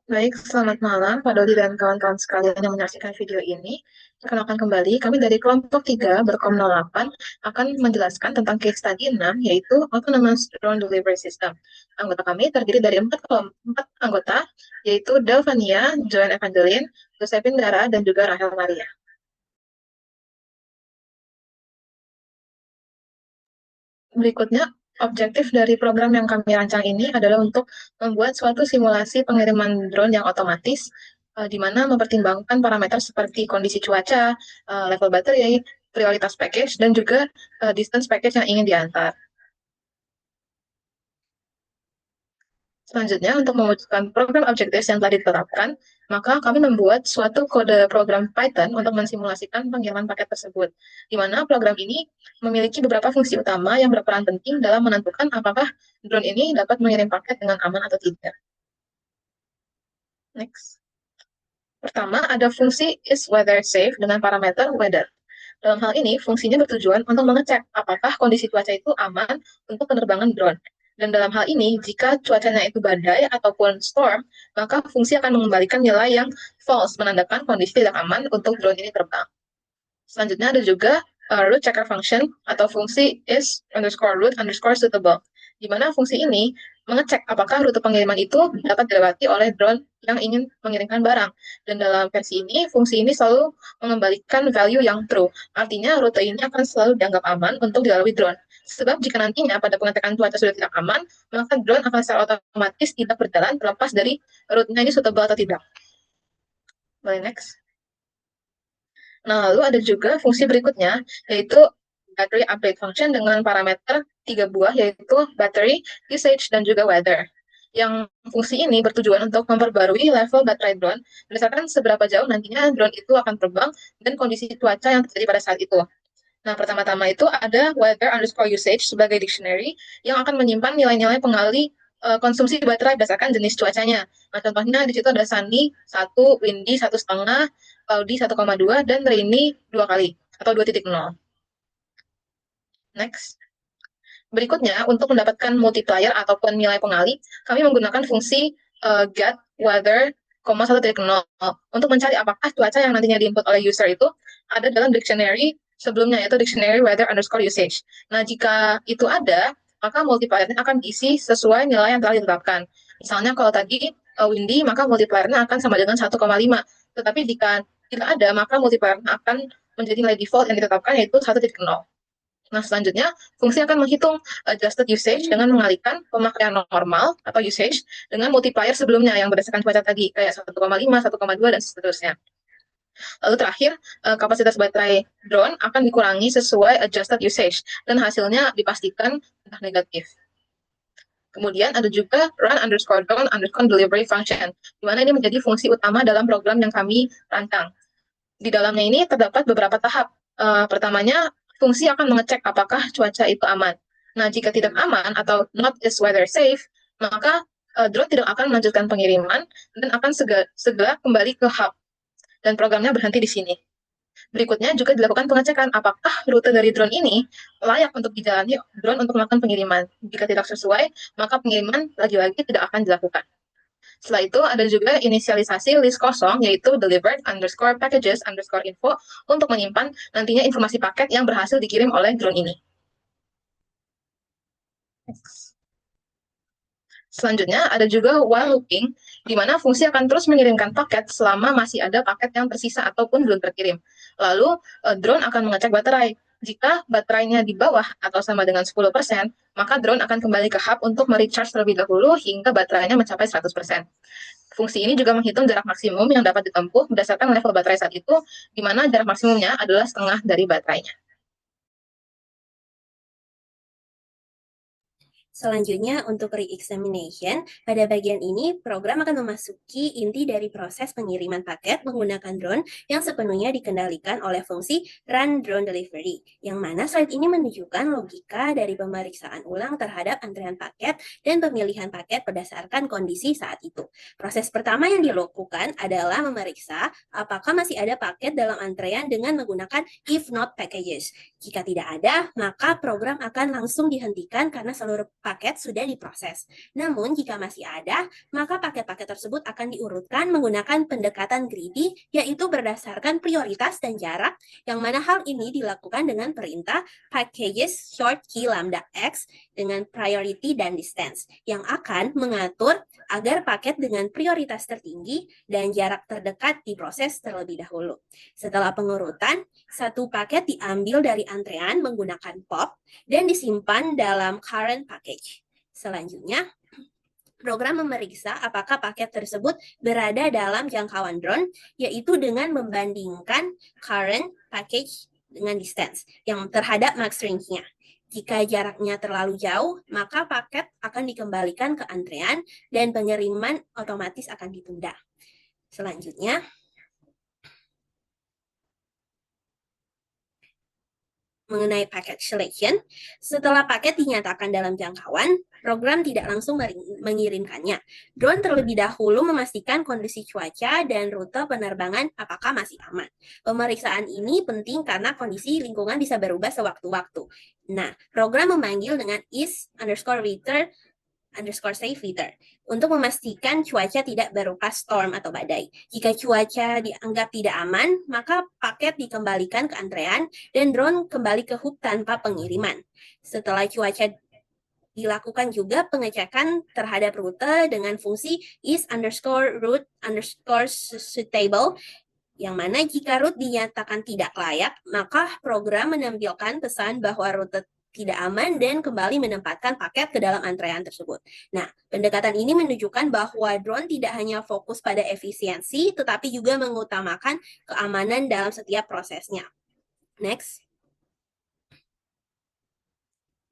Baik, selamat malam Pak Dodi dan kawan-kawan sekalian yang menyaksikan video ini. Perkenalkan kembali, kami dari kelompok 3 Berkom 08 akan menjelaskan tentang case study 6, yaitu Autonomous Drone Delivery System. Anggota kami terdiri dari 4 anggota, yaitu Delvania, Joan Evangeline, Josephine Dara, dan juga Rahel Maria. Berikutnya, objektif dari program yang kami rancang ini adalah untuk membuat suatu simulasi pengiriman drone yang otomatis, di mana mempertimbangkan parameter seperti kondisi cuaca, level baterai, prioritas package, dan juga distance package yang ingin diantar. Selanjutnya, untuk mewujudkan program objektif yang telah ditetapkan, maka kami membuat suatu kode program Python untuk mensimulasikan pengiriman paket tersebut, di mana program ini memiliki beberapa fungsi utama yang berperan penting dalam menentukan apakah drone ini dapat mengirim paket dengan aman atau tidak. Next. Pertama, ada fungsi is weather safe dengan parameter weather. Dalam hal ini, fungsinya bertujuan untuk mengecek apakah kondisi cuaca itu aman untuk penerbangan drone. Dan dalam hal ini, jika cuacanya itu badai ataupun storm, maka fungsi akan mengembalikan nilai yang false, menandakan kondisi tidak aman untuk drone ini terbang. Selanjutnya ada juga route checker function atau fungsi is underscore route underscore suitable, di mana fungsi ini mengecek apakah rute pengiriman itu dapat dilewati oleh drone yang ingin mengirimkan barang. Dan dalam versi ini, fungsi ini selalu mengembalikan value yang true. Artinya, rute ini akan selalu dianggap aman untuk dilalui drone. Sebab jika nantinya pada pengecekan cuaca sudah tidak aman, maka drone akan secara otomatis tidak berjalan terlepas dari rute-nya ini suitable atau tidak. Boleh next. Nah, lalu ada juga fungsi berikutnya, yaitu battery update function dengan parameter 3 buah, yaitu battery, usage, dan juga weather. Yang fungsi ini bertujuan untuk memperbarui level baterai drone berdasarkan seberapa jauh nantinya drone itu akan terbang dan kondisi cuaca yang terjadi pada saat itu. Nah, pertama-tama itu ada weather underscore usage sebagai dictionary yang akan menyimpan nilai-nilai pengali konsumsi baterai berdasarkan jenis cuacanya. Nah, contohnya di situ ada sunny 1, windy 1,5, cloudy 1,2, dan rainy 2 kali atau 2.0. Next. Berikutnya, untuk mendapatkan multiplier ataupun nilai pengali, kami menggunakan fungsi get weather, 1.0 untuk mencari apakah cuaca yang nantinya diinput oleh user itu ada dalam dictionary sebelumnya, yaitu dictionary weather underscore usage. Nah, jika itu ada, maka multipliernya akan diisi sesuai nilai yang telah ditetapkan. Misalnya kalau tadi windy, maka multipliernya akan sama dengan 1,5. Tetapi jika tidak ada, maka multipliernya akan menjadi nilai default yang ditetapkan, yaitu 1.0. Nah, selanjutnya, fungsi akan menghitung adjusted usage dengan mengalihkan pemakaian normal atau usage dengan multiplier sebelumnya yang berdasarkan cuaca tadi, kayak 1,5, 1,2, dan seterusnya. Lalu terakhir, kapasitas baterai drone akan dikurangi sesuai adjusted usage, dan hasilnya dipastikan entah negatif. Kemudian ada juga run underscore drone underscore delivery function, di mana ini menjadi fungsi utama dalam program yang kami rancang. Di dalamnya ini terdapat beberapa tahap. Pertamanya, fungsi akan mengecek apakah cuaca itu aman. Nah, jika tidak aman atau not is weather safe, maka drone tidak akan melanjutkan pengiriman dan akan segera kembali ke hub. Dan programnya berhenti di sini. Berikutnya juga dilakukan pengecekan apakah rute dari drone ini layak untuk dijalani drone untuk melakukan pengiriman. Jika tidak sesuai, maka pengiriman lagi-lagi tidak akan dilakukan. Setelah itu ada juga inisialisasi list kosong, yaitu delivered underscore packages underscore info untuk menyimpan nantinya informasi paket yang berhasil dikirim oleh drone ini. Selanjutnya ada juga while looping, di mana fungsi akan terus mengirimkan paket selama masih ada paket yang tersisa ataupun belum terkirim. Lalu drone akan mengecek baterai. Jika baterainya di bawah atau sama dengan 10%, maka drone akan kembali ke hub untuk merecharge terlebih dahulu hingga baterainya mencapai 100%. Fungsi ini juga menghitung jarak maksimum yang dapat ditempuh berdasarkan level baterai saat itu, di mana jarak maksimumnya adalah setengah dari baterainya. Selanjutnya, untuk re-examination, pada bagian ini program akan memasuki inti dari proses pengiriman paket menggunakan drone yang sepenuhnya dikendalikan oleh fungsi run drone delivery, yang mana slide ini menunjukkan logika dari pemeriksaan ulang terhadap antrean paket dan pemilihan paket berdasarkan kondisi saat itu. Proses pertama yang dilakukan adalah memeriksa apakah masih ada paket dalam antrean dengan menggunakan if not packages. Jika tidak ada, maka program akan langsung dihentikan karena seluruh paket sudah diproses. Namun, jika masih ada, maka paket-paket tersebut akan diurutkan menggunakan pendekatan greedy, yaitu berdasarkan prioritas dan jarak, yang mana hal ini dilakukan dengan perintah packages short key lambda x dengan priority dan distance, yang akan mengatur agar paket dengan prioritas tertinggi dan jarak terdekat diproses terlebih dahulu. Setelah pengurutan, satu paket diambil dari antrean menggunakan pop dan disimpan dalam current package. Selanjutnya, program memeriksa apakah paket tersebut berada dalam jangkauan drone, yaitu dengan membandingkan current package dengan distance yang terhadap max range-nya. Jika jaraknya terlalu jauh, maka paket akan dikembalikan ke antrean dan pengiriman otomatis akan ditunda. Selanjutnya, mengenai package selection, setelah paket dinyatakan dalam jangkauan, program tidak langsung mengirimkannya. Drone terlebih dahulu memastikan kondisi cuaca dan rute penerbangan apakah masih aman. Pemeriksaan ini penting karena kondisi lingkungan bisa berubah sewaktu-waktu. Nah, program memanggil dengan is_return_safe untuk memastikan cuaca tidak berupa storm atau badai. Jika cuaca dianggap tidak aman, maka paket dikembalikan ke antrean dan drone kembali ke hub tanpa pengiriman. Setelah cuaca dilakukan juga pengecekan terhadap rute dengan fungsi is_route_suitable, yang mana jika route dinyatakan tidak layak, maka program menampilkan pesan bahwa rute tidak aman dan kembali menempatkan paket ke dalam antrean tersebut. Nah, pendekatan ini menunjukkan bahwa drone tidak hanya fokus pada efisiensi, tetapi juga mengutamakan keamanan dalam setiap prosesnya. Next.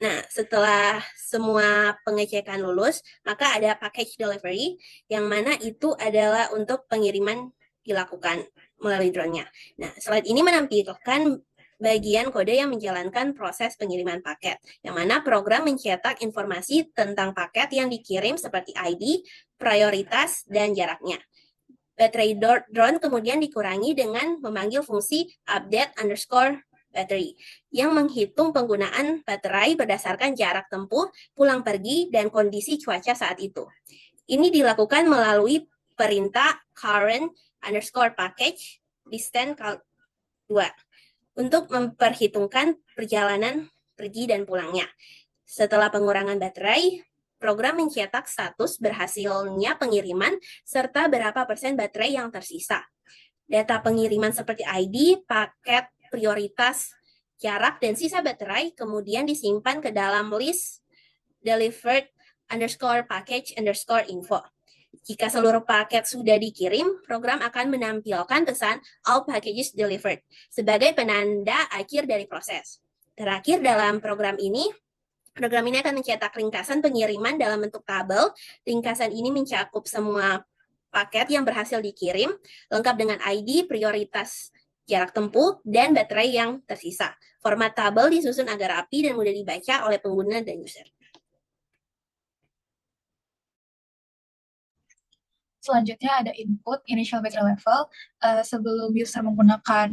Nah, setelah semua pengecekan lulus, maka ada package delivery, yang mana itu adalah untuk pengiriman dilakukan melalui drone-nya. Nah, slide ini menampilkan bagian kode yang menjalankan proses pengiriman paket, yang mana program mencetak informasi tentang paket yang dikirim seperti ID, prioritas, dan jaraknya. Baterai drone kemudian dikurangi dengan memanggil fungsi update_battery yang menghitung penggunaan baterai berdasarkan jarak tempuh, pulang pergi, dan kondisi cuaca saat itu. Ini dilakukan melalui perintah current_package distance 2 untuk memperhitungkan perjalanan pergi dan pulangnya. Setelah pengurangan baterai, program mencetak status berhasilnya pengiriman serta berapa persen baterai yang tersisa. Data pengiriman seperti ID, paket, prioritas, jarak, dan sisa baterai kemudian disimpan ke dalam list delivered_package_info. Jika seluruh paket sudah dikirim, program akan menampilkan pesan all packages delivered sebagai penanda akhir dari proses. Terakhir, dalam program ini akan mencetak ringkasan pengiriman dalam bentuk tabel. Ringkasan ini mencakup semua paket yang berhasil dikirim, lengkap dengan ID, prioritas, jarak tempuh, dan baterai yang tersisa. Format tabel disusun agar rapi dan mudah dibaca oleh pengguna dan user. Selanjutnya ada input initial battery level. Sebelum user menggunakan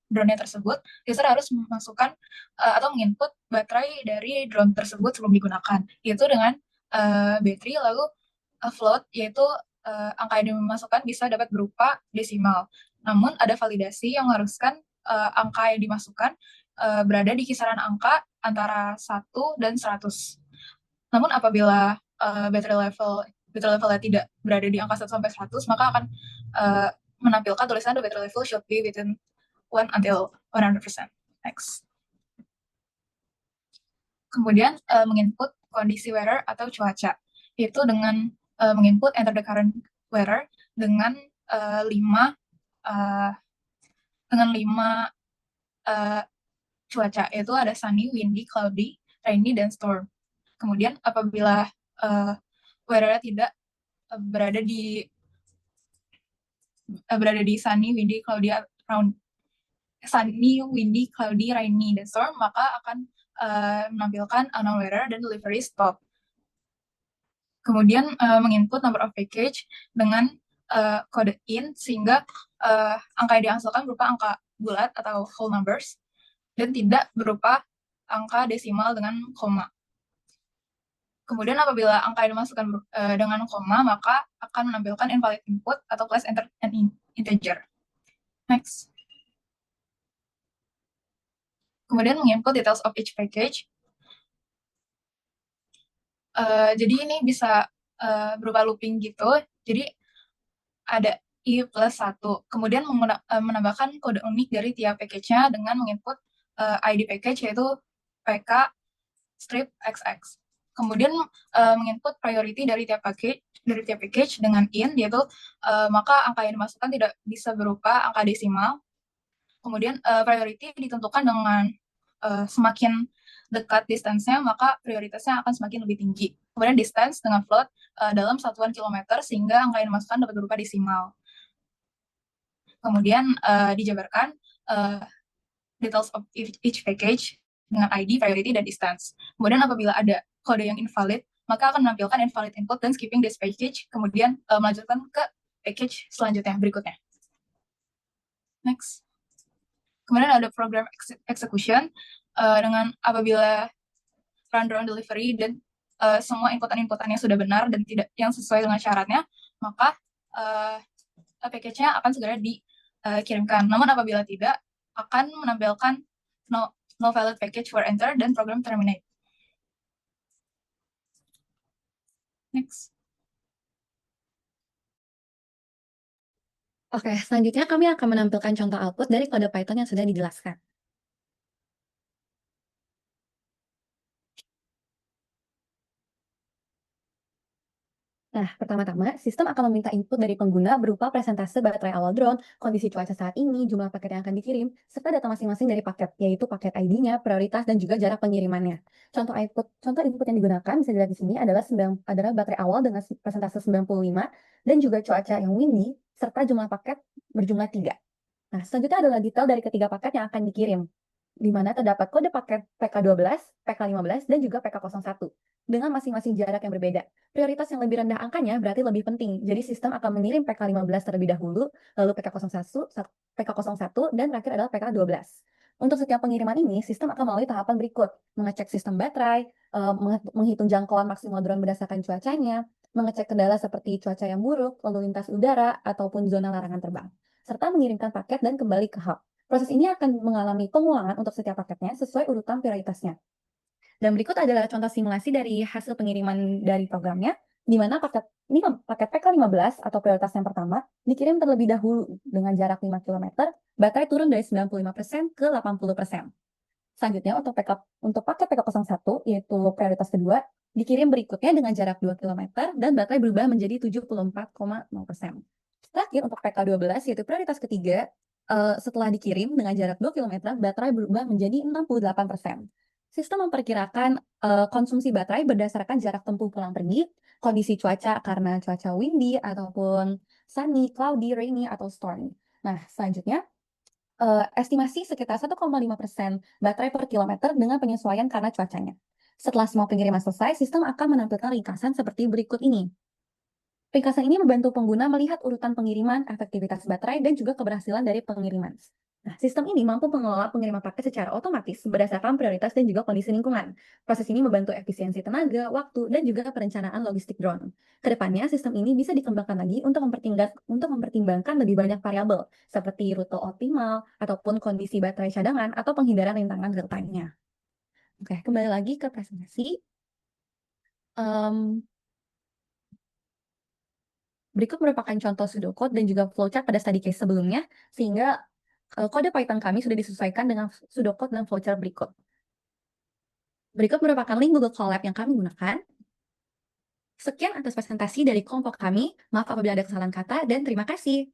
drone-nya tersebut, user harus memasukkan atau menginput baterai dari drone tersebut sebelum digunakan, yaitu dengan baterai lalu float, yaitu angka yang dimasukkan bisa dapat berupa desimal. Namun ada validasi yang mengharuskan angka yang dimasukkan berada di kisaran angka antara 1 dan 100. Namun apabila baterai levelnya tidak berada di angka 1 sampai 100, maka akan menampilkan tulisan the battery level should be within 1 until 100%. Next. Kemudian menginput kondisi weather atau cuaca, yaitu dengan menginput enter the current weather dengan 5 cuaca, yaitu ada sunny, windy, cloudy, rainy, dan storm. Kemudian apabila weather tidak berada di sunny, windy, cloudy, rainy, dan storm, maka akan menampilkan unknown weather dan delivery stop. Kemudian menginput number of package dengan kode in, sehingga angka yang dihasilkan berupa angka bulat atau whole numbers. dan tidak berupa angka desimal dengan koma. Kemudian apabila angka yang dimasukkan dengan koma, maka akan menampilkan invalid input atau class enter an integer. Next. Kemudian menginput details of each package. Jadi ini bisa berupa looping gitu. Jadi ada i plus 1. Kemudian menambahkan kode unik dari tiap package-nya dengan menginput ID package yaitu pk strip xx. Kemudian menginput priority dari tiap package dengan int, yaitu maka angka yang dimasukkan tidak bisa berupa angka desimal. Kemudian priority ditentukan dengan semakin dekat distance-nya, maka prioritasnya akan semakin lebih tinggi. Kemudian distance dengan float dalam satuan kilometer, sehingga angka yang dimasukkan dapat berupa desimal. Kemudian dijabarkan details of each package dengan ID, priority, dan distance. Kemudian apabila ada kode yang invalid, maka akan menampilkan invalid input dan skipping this package, kemudian melanjutkan ke package selanjutnya, berikutnya. Next. Kemudian ada program execution, dengan apabila run drone delivery dan semua inputan-inputannya sudah benar dan tidak yang sesuai dengan syaratnya, maka package-nya akan segera dikirimkan. Namun apabila tidak, akan menampilkan no valid package for enter dan program terminate. Next. Oke, selanjutnya kami akan menampilkan contoh output dari kode Python yang sudah dijelaskan. Nah, pertama-tama, sistem akan meminta input dari pengguna berupa presentase baterai awal drone, kondisi cuaca saat ini, jumlah paket yang akan dikirim, serta data masing-masing dari paket, yaitu paket ID-nya, prioritas, dan juga jarak pengirimannya. Contoh input yang digunakan bisa dilihat di sini adalah baterai awal dengan presentase 95, dan juga cuaca yang windy, serta jumlah paket berjumlah 3. Nah, selanjutnya adalah detail dari ketiga paket yang akan dikirim, di mana terdapat kode paket PK12, PK15, dan juga PK01, dengan masing-masing jarak yang berbeda. Prioritas yang lebih rendah angkanya berarti lebih penting, jadi sistem akan mengirim PK15 terlebih dahulu, lalu PK01, dan terakhir adalah PK12. Untuk setiap pengiriman ini, sistem akan melalui tahapan berikut, mengecek sistem baterai, menghitung jangkauan maksimal drone berdasarkan cuacanya, mengecek kendala seperti cuaca yang buruk, lalu lintas udara, ataupun zona larangan terbang, serta mengirimkan paket dan kembali ke hub. Proses ini akan mengalami pengulangan untuk setiap paketnya sesuai urutan prioritasnya. Dan berikut adalah contoh simulasi dari hasil pengiriman dari programnya, di mana paket PK15 atau prioritas yang pertama dikirim terlebih dahulu dengan jarak 5 km, baterai turun dari 95% ke 80%. Selanjutnya untuk paket PK01, yaitu prioritas kedua, dikirim berikutnya dengan jarak 2 km dan baterai berubah menjadi 74,0%. Terakhir untuk PK12, yaitu prioritas ketiga, setelah dikirim dengan jarak 2 km, baterai berubah menjadi 68%. Sistem memperkirakan konsumsi baterai berdasarkan jarak tempuh pulang pergi, kondisi cuaca karena cuaca windy, ataupun sunny, cloudy, rainy, atau stormy. Nah, selanjutnya, estimasi sekitar 1,5% baterai per kilometer dengan penyesuaian karena cuacanya. Setelah semua pengiriman selesai, sistem akan menampilkan ringkasan seperti berikut ini. Ringkasan ini membantu pengguna melihat urutan pengiriman, efektivitas baterai, dan juga keberhasilan dari pengiriman. Nah, sistem ini mampu mengelola pengiriman paket secara otomatis berdasarkan prioritas dan juga kondisi lingkungan. Proses ini membantu efisiensi tenaga, waktu, dan juga perencanaan logistik drone. Kedepannya, sistem ini bisa dikembangkan lagi untuk mempertimbangkan lebih banyak variabel, seperti rute optimal, ataupun kondisi baterai cadangan, atau penghindaran rintangan real-time-nya. Oke, kembali lagi ke presentasi. Berikut merupakan contoh pseudocode dan juga flowchart pada study case sebelumnya, sehingga kode Python kami sudah disesuaikan dengan pseudocode dan flowchart berikut. Berikut merupakan link Google Colab yang kami gunakan. Sekian atas presentasi dari kelompok kami. Maaf apabila ada kesalahan kata, dan terima kasih.